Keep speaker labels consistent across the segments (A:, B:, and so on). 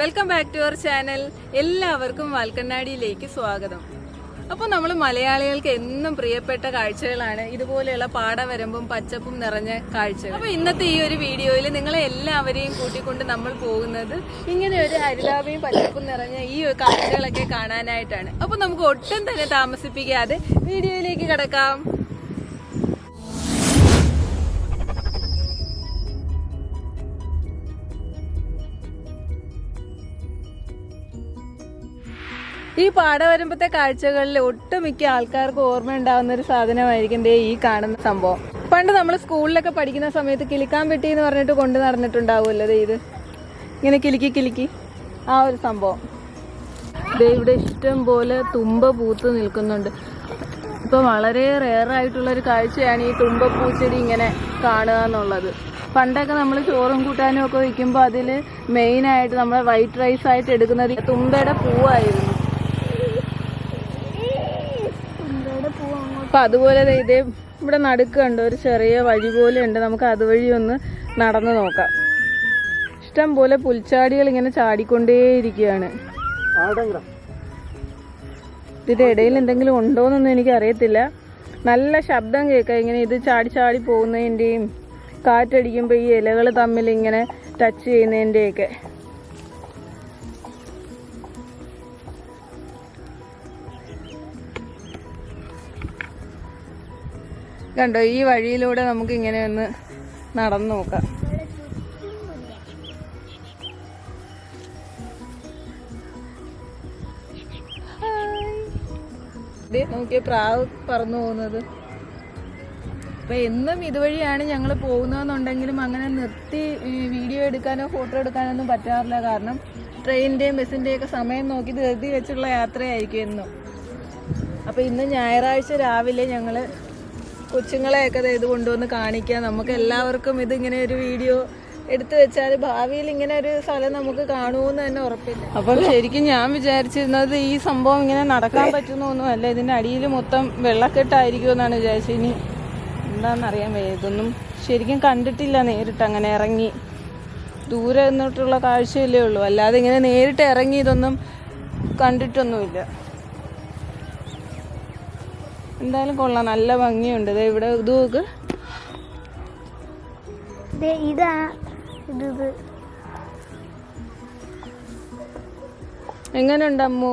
A: Welcome back to our channel. എല്ലാവർക്കും വാൽക്കണ്ണാടിയിലേക്ക് സ്വാഗതം. അപ്പോൾ നമ്മൾ മലയാളികൾക്ക് എന്നും പ്രിയപ്പെട്ട കാഴ്ചകളാണ് ഇതുപോലെയുള്ള പാടവരമ്പും പച്ചപ്പും നിറഞ്ഞ കാഴ്ചകൾ. അപ്പോൾ ഇന്നത്തെ ഈ ഒരു വീഡിയോയിൽ നിങ്ങളെ എല്ലാവരെയും കൂട്ടിക്കൊണ്ട് നമ്മൾ പോകുന്നത് ഇങ്ങനെ ഒരു ഹരിതാഭയും പച്ചപ്പും നിറഞ്ഞ ഈ കാഴ്ചകളൊക്കെ കാണാനായിട്ടാണ്. അപ്പോൾ നമുക്ക് ഒട്ടും തന്നെ താമസിപ്പിക്കാതെ വീഡിയോയിലേക്ക് കടക്കാം. ഈ പാടവരമ്പത്തെ കാഴ്ചകളിൽ ഒട്ടുമിക്ക ആൾക്കാർക്ക് ഓർമ്മ ഉണ്ടാവുന്ന ഒരു സാധനമായിരിക്കും ഈ കാണുന്ന സംഭവം. പണ്ട് നമ്മൾ സ്കൂളിലൊക്കെ പഠിക്കുന്ന സമയത്ത് കിളിക്കാൻ പെട്ടി എന്ന് പറഞ്ഞിട്ട് കൊണ്ടു നടന്നിട്ടുണ്ടാവുമല്ലോ. ഇത് ഇങ്ങനെ കിലുക്കി ആ ഒരു സംഭവം. ഇവിടെ ഇഷ്ടം പോലെ തുമ്പ പൂത്ത് നിൽക്കുന്നുണ്ട്. ഇപ്പം വളരെ റെയറായിട്ടുള്ളൊരു കാഴ്ചയാണ് ഈ തുമ്പ പൂച്ചെടി ഇങ്ങനെ കാണുക എന്നുള്ളത്. പണ്ടൊക്കെ നമ്മൾ ചോറും കൂട്ടാനും ഒക്കെ വയ്ക്കുമ്പോൾ അതിൽ മെയിനായിട്ട് നമ്മൾ വൈറ്റ് റൈസ് ആയിട്ട് എടുക്കുന്നത് തുമ്പയുടെ പൂവായിരുന്നു. അപ്പം അതുപോലെ ഇതേ ഇവിടെ നടുക്കുണ്ട് ഒരു ചെറിയ വഴി പോലെ ഉണ്ട്. നമുക്ക് അതുവഴി ഒന്ന് നടന്നു നോക്കാം. ഇഷ്ടം പോലെ പുൽച്ചാടികൾ ഇങ്ങനെ ചാടിക്കൊണ്ടേയിരിക്കുകയാണ്. ഇതിൻ്റെ ഇടയിൽ എന്തെങ്കിലും ഉണ്ടോയെന്നൊന്നും എനിക്കറിയത്തില്ല. നല്ല ശബ്ദം കേൾക്കാം ഇങ്ങനെ ഇത് ചാടി ചാടി പോകുന്നതിൻ്റെയും കാറ്റടിക്കുമ്പോൾ ഈ ഇലകൾ തമ്മിൽ ഇങ്ങനെ ടച്ച് ചെയ്യുന്നതിൻ്റെയൊക്കെ. കണ്ടോ, ഈ വഴിയിലൂടെ നമുക്ക് ഇങ്ങനെ ഒന്ന് നടന്നു നോക്കാം. നോക്കിയ പ്രാവ് പറന്നു പോകുന്നത്. അപ്പൊ എന്നും ഇതുവഴിയാണ് ഞങ്ങൾ പോകുന്നതെന്നുണ്ടെങ്കിലും അങ്ങനെ നിർത്തി വീഡിയോ എടുക്കാനോ ഫോട്ടോ എടുക്കാനോ ഒന്നും പറ്റാറില്ല. കാരണം ട്രെയിനിന്റെയും ബസ്സിന്റെയും ഒക്കെ സമയം നോക്കി ധൃതി വെച്ചുള്ള യാത്രയായിരിക്കും എന്നും. അപ്പൊ ഇന്ന് ഞായറാഴ്ച രാവിലെ ഞങ്ങള് കൊച്ചുങ്ങളെയൊക്കെ ഇത് കൊണ്ടുവന്ന് കാണിക്കുക. നമുക്ക് എല്ലാവർക്കും ഇതിങ്ങനെ ഒരു വീഡിയോ എടുത്തു വെച്ചാൽ ഭാവിയിൽ ഇങ്ങനെ ഒരു സ്ഥലം നമുക്ക് കാണുമെന്ന് തന്നെ ഉറപ്പില്ല. അപ്പം ശരിക്കും ഞാൻ വിചാരിച്ചിരുന്നത് ഈ സംഭവം ഇങ്ങനെ നടക്കാൻ പറ്റുന്നൊന്നും അല്ല. ഇതിൻ്റെ അടിയിൽ മൊത്തം വെള്ളക്കെട്ടായിരിക്കുമെന്നാണ് വിചാരിച്ചത്. ഇനി എന്താണെന്നറിയാൻ വയ്യ. ഇതൊന്നും ശരിക്കും കണ്ടിട്ടില്ല നേരിട്ട്. അങ്ങനെ ഇറങ്ങി ദൂരെ നിന്നിട്ടുള്ള കാഴ്ചയല്ലേ ഉള്ളൂ. അല്ലാതെ ഇങ്ങനെ നേരിട്ട് ഇറങ്ങി ഇതൊന്നും കണ്ടിട്ടൊന്നുമില്ല. എന്തായാലും കൊള്ളാം, നല്ല ഭംഗിയുണ്ട്. ഇവിടെ ഇത് നോക്ക്. എങ്ങനെയുണ്ട് അമ്മു?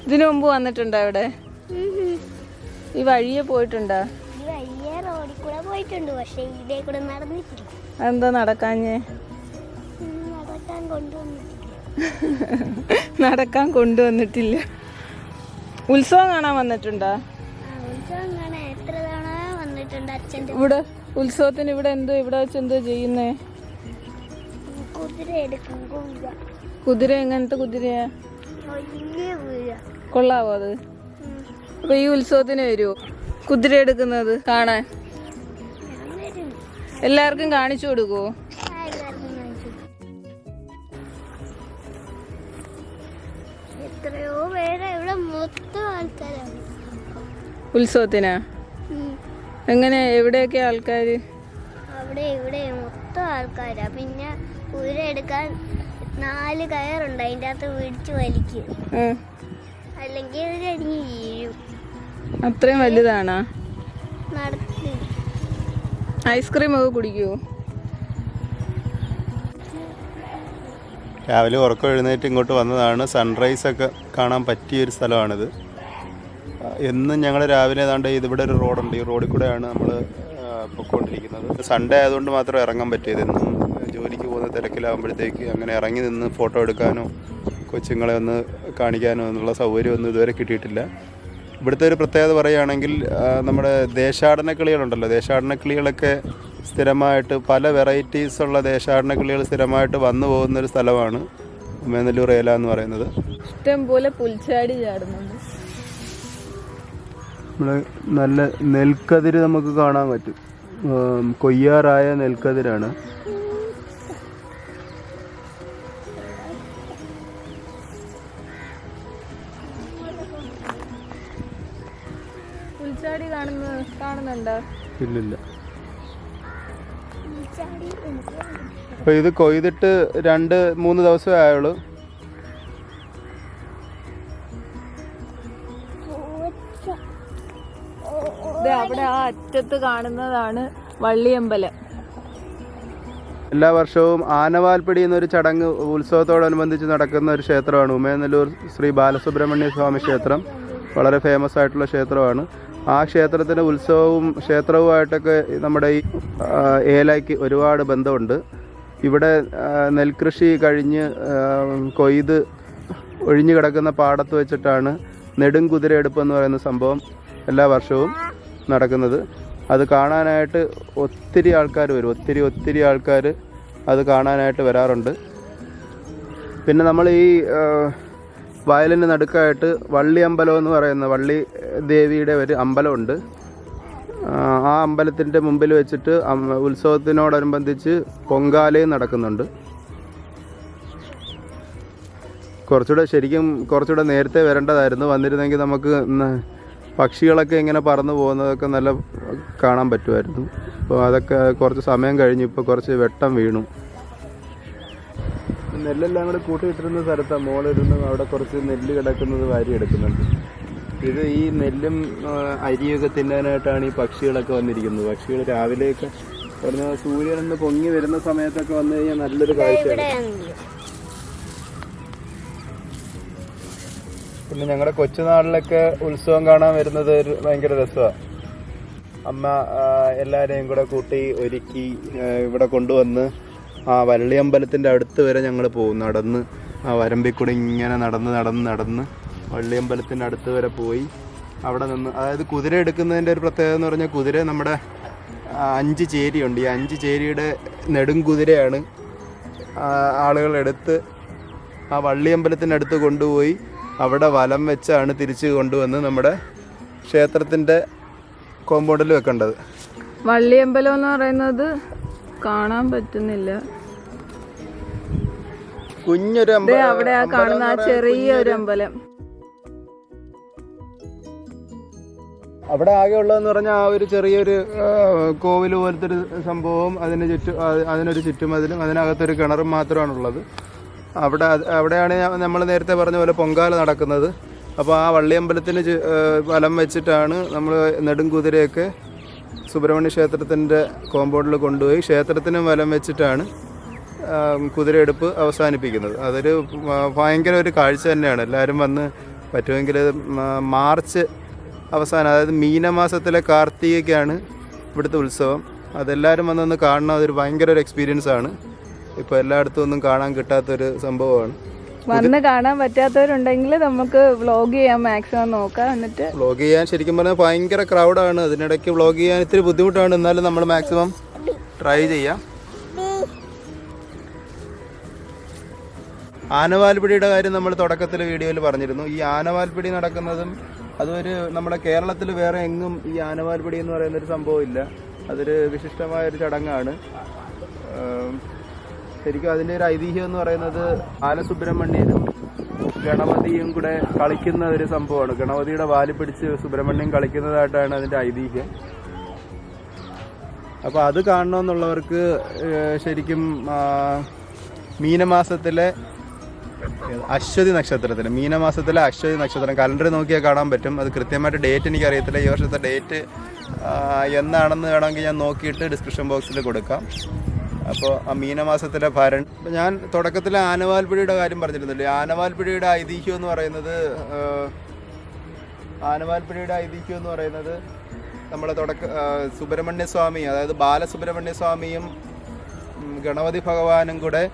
A: ഇതിനു മുമ്പ് വന്നിട്ടുണ്ടോ ഇവിടെ? ഈ വഴിയെ പോയിട്ടുണ്ടോ? എന്താ നടക്കാഞ്ഞേ? നടക്കാൻ കൊണ്ടുവന്നിട്ടില്ല. ഉത്സവം കാണാൻ വന്നിട്ടുണ്ടോ? ഇവിടെ ഉത്സവത്തിന് ഇവിടെ വെച്ച് എന്തോ ചെയ്യുന്നേ? കുതിര. എങ്ങനത്തെ കുതിരയാ? കൊള്ളാവോ അത്? അപ്പൊ ഈ ഉത്സവത്തിന് വരുമോ കുതിര എടുക്കുന്നത് കാണാൻ? എല്ലാവർക്കും കാണിച്ചു കൊടുക്കുവോ?
B: എത്രയോ പേര് ഇവിടെ മൊത്തം ആൾക്കാരാണ്
A: ഉത്സവത്തിനാ? എങ്ങനെ, എവിടെയൊക്കെ ആൾക്കാര്?
B: അവിടെ ഇവിടെ മൊത്തം ആൾക്കാരാ. പിന്നെ കുതിര എടുക്കാൻ 4 കയറുണ്ട്, അതിൻ്റെ അകത്ത് പിടിച്ച് വലിക്കും, അല്ലെങ്കിൽ ഇവരടിഞ്ഞ് വീഴും.
A: അത്രയും വലുതാണോ?
B: നടത്തി
A: ഐസ്ക്രീം ഒക്കെ കുടിക്കുവോ?
C: രാവിലെ ഉറക്കം എഴുന്നേറ്റ് ഇങ്ങോട്ട് വന്നതാണ്. സൺറൈസൊക്കെ കാണാൻ പറ്റിയൊരു സ്ഥലമാണിത്. എന്നും ഞങ്ങൾ രാവിലെ ഏതാണ്ട് ഇതിവിടെ ഒരു റോഡുണ്ട്, ഈ റോഡിൽ കൂടെയാണ് നമ്മൾ പൊയ്ക്കൊണ്ടിരിക്കുന്നത്. സൺഡേ ആയതുകൊണ്ട് മാത്രം ഇറങ്ങാൻ പറ്റിയത്. എന്നും ജോലിക്ക് പോകുന്ന തിരക്കിലാകുമ്പോഴത്തേക്ക് അങ്ങനെ ഇറങ്ങി നിന്ന് ഫോട്ടോ എടുക്കാനോ കൊച്ചുങ്ങളെ ഒന്ന് കാണിക്കാനോ എന്നുള്ള സൗകര്യമൊന്നും ഇതുവരെ കിട്ടിയിട്ടില്ല. ഇവിടുത്തെ ഒരു പ്രത്യേകത പറയുകയാണെങ്കിൽ നമ്മുടെ ദേശാടന കിളികളുണ്ടല്ലോ, ദേശാടന കിളികളൊക്കെ സ്ഥിരമായിട്ട് പല വെറൈറ്റീസുള്ള ദേശാടന കിളികൾ സ്ഥിരമായിട്ട് വന്നു പോകുന്നൊരു സ്ഥലമാണ് ഉമയനല്ലൂർ ഏല എന്ന് പറയുന്നത്.
A: ഇഷ്ടം പോലെ പുൽച്ചാടി ചാടുന്നുണ്ട്.
C: നല്ല നെൽക്കതിര് നമുക്ക് കാണാൻ പറ്റും. കൊയ്യാറായ നെൽക്കതിരാണ്.
A: പുൽച്ചാടി കാണുന്നുണ്ടോ?
C: ഇല്ലില്ല. അപ്പോൾ ഇത് കൊയ്തിട്ട് 2-3 ദിവസമേ ആയുള്ളൂ.
A: അവിടെ ആ അറ്റത്ത് കാണുന്നതാണ് വള്ളിയമ്പലം.
C: എല്ലാ വർഷവും ആനവാൽപ്പിടി എന്നൊരു ചടങ്ങ് ഉത്സവത്തോടനുബന്ധിച്ച് നടക്കുന്ന ഒരു ക്ഷേത്രമാണ് ഉമയനല്ലൂർ ശ്രീ ബാലസുബ്രഹ്മണ്യ സ്വാമി ക്ഷേത്രം. വളരെ ഫേമസ് ആയിട്ടുള്ള ക്ഷേത്രമാണ്. ആ ക്ഷേത്രത്തിൻ്റെ ഉത്സവവും ക്ഷേത്രവുമായിട്ടൊക്കെ നമ്മുടെ ഈ ഏലയ്ക്ക് ഒരുപാട് ബന്ധമുണ്ട്. ഇവിടെ നെൽകൃഷി കഴിഞ്ഞ് കൊയ്ത് ഒഴിഞ്ഞു കിടക്കുന്ന പാടത്ത് വെച്ചിട്ടാണ് നെടുംകുതിരയെടുപ്പ് എന്ന് പറയുന്ന സംഭവം എല്ലാ വർഷവും നടക്കുന്നത്. അത് കാണാനായിട്ട് ഒത്തിരി ആൾക്കാർ വരും. ഒത്തിരി ആൾക്കാർ അത് കാണാനായിട്ട് വരാറുണ്ട്. പിന്നെ നമ്മൾ ഈ വയലിന് നടുക്കായിട്ട് വള്ളി അമ്പലം എന്ന് പറയുന്ന വള്ളി ദേവിയുടെ ഒരു അമ്പലമുണ്ട്. ആ അമ്പലത്തിൻ്റെ മുമ്പിൽ വെച്ചിട്ട് ഉത്സവത്തിനോടനുബന്ധിച്ച് പൊങ്കാലയും നടക്കുന്നുണ്ട്. കുറച്ചുകൂടെ നേരത്തെ വരേണ്ടതായിരുന്നു. വന്നിരുന്നെങ്കിൽ നമുക്ക് പക്ഷികളൊക്കെ ഇങ്ങനെ പറന്നു പോകുന്നതൊക്കെ നല്ല കാണാൻ പറ്റുമായിരുന്നു. അപ്പോൾ അതൊക്കെ കുറച്ച് സമയം കഴിഞ്ഞു. ഇപ്പോൾ കുറച്ച് വെട്ടം വീണു. നെല്ലെല്ലാം കൂടെ കൂട്ടിയിട്ടിരുന്ന സ്ഥലത്താണ് മോളിരുന്ന് അവിടെ കുറച്ച് നെല്ല് കിടക്കുന്നത് വാരി എടുക്കുന്നുണ്ട്. ഇത് ഈ നെല്ലും അരിയൊക്കെ തിന്നാനായിട്ടാണ് ഈ പക്ഷികളൊക്കെ വന്നിരിക്കുന്നത്. പക്ഷികൾ രാവിലെയൊക്കെ പറഞ്ഞാൽ സൂര്യനൊന്ന് പൊങ്ങി വരുന്ന സമയത്തൊക്കെ വന്നു കഴിഞ്ഞാൽ നല്ലൊരു കാഴ്ചയാണ്. പിന്നെ ഞങ്ങളുടെ കൊച്ചുനാളിലൊക്കെ ഉത്സവം കാണാൻ വരുന്നത് ഭയങ്കര രസമാണ്. അമ്മ എല്ലാവരെയും കൂടെ കൂട്ടി ഒരുക്കി ഇവിടെ കൊണ്ടുവന്ന് ആ വള്ളിയമ്പലത്തിൻ്റെ അടുത്ത് വരെ ഞങ്ങൾ പോകും. നടന്ന് ആ വരമ്പിൽ കൂടെ ഇങ്ങനെ നടന്ന് വള്ളിയമ്പലത്തിൻ്റെ അടുത്ത് വരെ പോയി അവിടെ നിന്ന്, അതായത് കുതിര എടുക്കുന്നതിൻ്റെ ഒരു പ്രത്യേകത എന്ന് പറഞ്ഞാൽ കുതിര നമ്മുടെ 5 ചേരിയുണ്ട്. ഈ 5 ചേരിയുടെ നെടുംകുതിരയാണ് ആളുകളെടുത്ത് ആ വള്ളിയമ്പലത്തിൻ്റെ അടുത്ത് കൊണ്ടുപോയി അവിടെ വലം വെച്ചാണ് തിരിച്ച് കൊണ്ടുവന്ന് നമ്മുടെ ക്ഷേത്രത്തിൻ്റെ കോമ്പൗണ്ടിൽ വെക്കേണ്ടത്.
A: വള്ളിയമ്പലം എന്ന് പറയുന്നത് കാണാൻ പറ്റുന്നില്ല.
C: കുഞ്ഞൊരു
A: അവിടെ ആ കാണുന്ന ആ ചെറിയൊരു അമ്പലം.
C: അവിടെ ആകെ ഉള്ളതെന്ന് പറഞ്ഞാൽ ആ ഒരു ചെറിയൊരു കോവിൽ പോലത്തെ ഒരു സംഭവം, അതിനൊരു ചുറ്റുമതിലും അതിനകത്തൊരു കിണറും മാത്രമാണുള്ളത്. അവിടെയാണ് നമ്മൾ നേരത്തെ പറഞ്ഞ പോലെ പൊങ്കാല നടക്കുന്നത്. അപ്പോൾ ആ വള്ളിയമ്പലത്തിന് വലം വെച്ചിട്ടാണ് നമ്മൾ നെടുംകുതിരയൊക്കെ സുബ്രഹ്മണ്യ ക്ഷേത്രത്തിൻ്റെ കോമ്പൗണ്ടിൽ കൊണ്ടുപോയി ക്ഷേത്രത്തിനും വലം വെച്ചിട്ടാണ് കുതിരയെടുപ്പ് അവസാനിപ്പിക്കുന്നത്. അതൊരു ഭയങ്കര ഒരു കാഴ്ച തന്നെയാണ്. എല്ലാവരും വന്ന് പറ്റുമെങ്കിൽ മാർച്ച് അവസാനം, അതായത് മീനമാസത്തിലെ കാർത്തികയ്ക്കാണ് ഇവിടുത്തെ ഉത്സവം. അതെല്ലാവരും വന്നൊന്ന് കാണണം. അതൊരു ഭയങ്കര ഒരു എക്സ്പീരിയൻസ് ആണ്. ഇപ്പോൾ എല്ലായിടത്തും ഒന്നും കാണാൻ കിട്ടാത്തൊരു സംഭവമാണ്.
A: വന്ന് കാണാൻ പറ്റാത്തവരുണ്ടെങ്കിൽ നമുക്ക് വ്ളോഗ് ചെയ്യാൻ മാക്സിമം നോക്കാം. എന്നിട്ട്
C: വ്ളോഗ് ചെയ്യാൻ ശരിക്കും പറഞ്ഞാൽ ഭയങ്കര ക്രൗഡാണ്. അതിനിടയ്ക്ക് വ്ളോഗ് ചെയ്യാൻ ഇത്തിരി ബുദ്ധിമുട്ടാണ്. എന്നാലും നമ്മൾ മാക്സിമം ട്രൈ ചെയ്യാം. ആനവാൽപ്പിടിയുടെ കാര്യം നമ്മൾ തുടക്കത്തിൽ വീഡിയോയിൽ പറഞ്ഞിരുന്നു. ഈ ആനവാൽപ്പിടി നടക്കുന്നതും അതൊരു നമ്മുടെ കേരളത്തിൽ വേറെ എങ്ങും ഈ ആനവാൽപ്പിടി എന്ന് പറയുന്നൊരു സംഭവം ഇല്ല. അതൊരു വിശിഷ്ടമായൊരു ചടങ്ങാണ്. ശരിക്കും അതിൻ്റെ ഒരു ഐതിഹ്യം എന്ന് പറയുന്നത് ബാലസുബ്രഹ്മണ്യനും ഗണപതിയും കൂടെ കളിക്കുന്ന ഒരു സംഭവമാണ്. ഗണപതിയുടെ വാല് പിടിച്ച് സുബ്രഹ്മണ്യം കളിക്കുന്നതായിട്ടാണ് അതിൻ്റെ ഐതിഹ്യം. അപ്പോൾ അത് കാണണമെന്നുള്ളവർക്ക് ശരിക്കും മീനമാസത്തിലെ അശ്വതി നക്ഷത്രം കലണ്ടർ നോക്കിയാൽ കാണാൻ പറ്റും. അത് കൃത്യമായിട്ട് ഡേറ്റ് എനിക്കറിയത്തില്ല. ഈ വർഷത്തെ ഡേറ്റ് എന്നാണെന്ന് വേണമെങ്കിൽ ഞാൻ നോക്കിയിട്ട് ഡിസ്ക്രിപ്ഷൻ ബോക്സിൽ കൊടുക്കാം. അപ്പോൾ ആ മീനമാസത്തിലെ ഭരൺ, ഞാൻ തുടക്കത്തിൽ ആനവാൽപ്പിടിയുടെ കാര്യം പറഞ്ഞിരുന്നില്ലേ. ആനവാൽപ്പിടിയുടെ ഐതിഹ്യം എന്ന് പറയുന്നത് നമ്മുടെ സുബ്രഹ്മണ്യ സ്വാമി, അതായത് ബാലസുബ്രഹ്മണ്യ സ്വാമിയും ഗണപതി ഭഗവാനും കൂടെ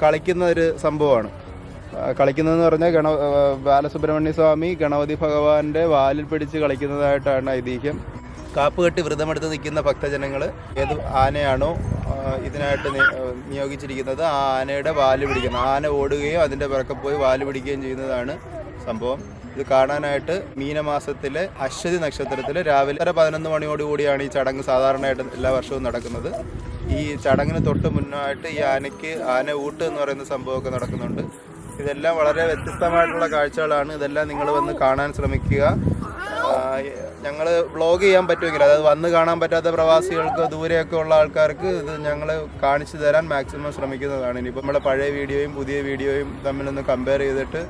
C: കളിക്കുന്ന ഒരു സംഭവമാണ്. കളിക്കുന്നതെന്ന് പറഞ്ഞാൽ ബാലസുബ്രഹ്മണ്യ സ്വാമി ഗണപതി ഭഗവാന്റെ വാലിൽ പിടിച്ച് കളിക്കുന്നതായിട്ടാണ് ഐതിഹ്യം. കാപ്പുകെട്ടി വ്രതമെടുത്ത് നിൽക്കുന്ന ഭക്തജനങ്ങൾ ഏത് ആനയാണോ ഇതിനായിട്ട് നിയോഗിച്ചിരിക്കുന്നത് ആ ആനയുടെ വാല് പിടിക്കുന്നത്. ആന ഓടുകയോ അതിൻ്റെ പിറക്കെ പോയി വാല് പിടിക്കുകയും ചെയ്യുന്നതാണ് സംഭവം. ഇത് കാണാനായിട്ട് മീനമാസത്തിലെ അശ്വതി നക്ഷത്രത്തിൽ രാവിലെ 11 മണിയോടുകൂടിയാണ് ഈ ചടങ്ങ് സാധാരണയായിട്ട് എല്ലാ വർഷവും നടക്കുന്നത്. ഈ ചടങ്ങിന് തൊട്ട് മുന്നായിട്ട് ഈ ആന ഊട്ട് എന്ന് പറയുന്ന സംഭവമൊക്കെ നടക്കുന്നുണ്ട്. ഇതെല്ലാം വളരെ വ്യത്യസ്തമായിട്ടുള്ള കാഴ്ചകളാണ്. ഇതെല്ലാം നിങ്ങൾ വന്ന് കാണാൻ ശ്രമിക്കുക. ഞങ്ങൾ വ്ളോഗ് ചെയ്യാൻ പറ്റുമെങ്കിൽ, അതായത് വന്ന് കാണാൻ പറ്റാത്ത പ്രവാസികൾക്ക്, ദൂരെയൊക്കെ ഉള്ള ആൾക്കാർക്ക് ഇത് ഞങ്ങൾ കാണിച്ചു തരാൻ മാക്സിമം ശ്രമിക്കുന്നതാണ്. ഇനിയിപ്പോൾ നമ്മുടെ പഴയ വീഡിയോയും പുതിയ വീഡിയോയും തമ്മിലൊന്ന് കമ്പയർ ചെയ്തിട്ട്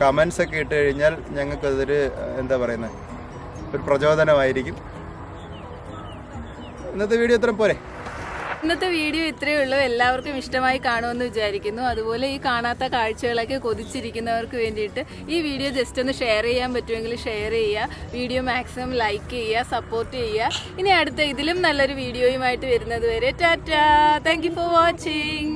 C: കമൻസ് ഒക്കെ ഇട്ട് കഴിഞ്ഞാൽ ഞങ്ങൾക്കതൊരു എന്താ പറയുന്നത്, ഒരു പ്രചോദനമായിരിക്കും. ഇന്നത്തെ വീഡിയോ ഇത്ര പോരെ?
A: ഇന്നത്തെ വീഡിയോ ഇത്രയേ ഉള്ളൂ. എല്ലാവർക്കും ഇഷ്ടമായി കാണുമെന്ന് വിചാരിക്കുന്നു. അതുപോലെ ഈ കാണാത്ത കാഴ്ചകളൊക്കെ കൊതിച്ചിരിക്കുന്നവർക്ക് വേണ്ടിയിട്ട് ഈ വീഡിയോ ജസ്റ്റ് ഒന്ന് ഷെയർ ചെയ്യാൻ പറ്റുമെങ്കിൽ ഷെയർ ചെയ്യുക. വീഡിയോ മാക്സിമം ലൈക്ക് ചെയ്യുക, സപ്പോർട്ട് ചെയ്യുക. ഇനി അടുത്ത ഇതിലും നല്ലൊരു വീഡിയോയുമായിട്ട് വരുന്നത് വരെ Tata. Thank you for watching.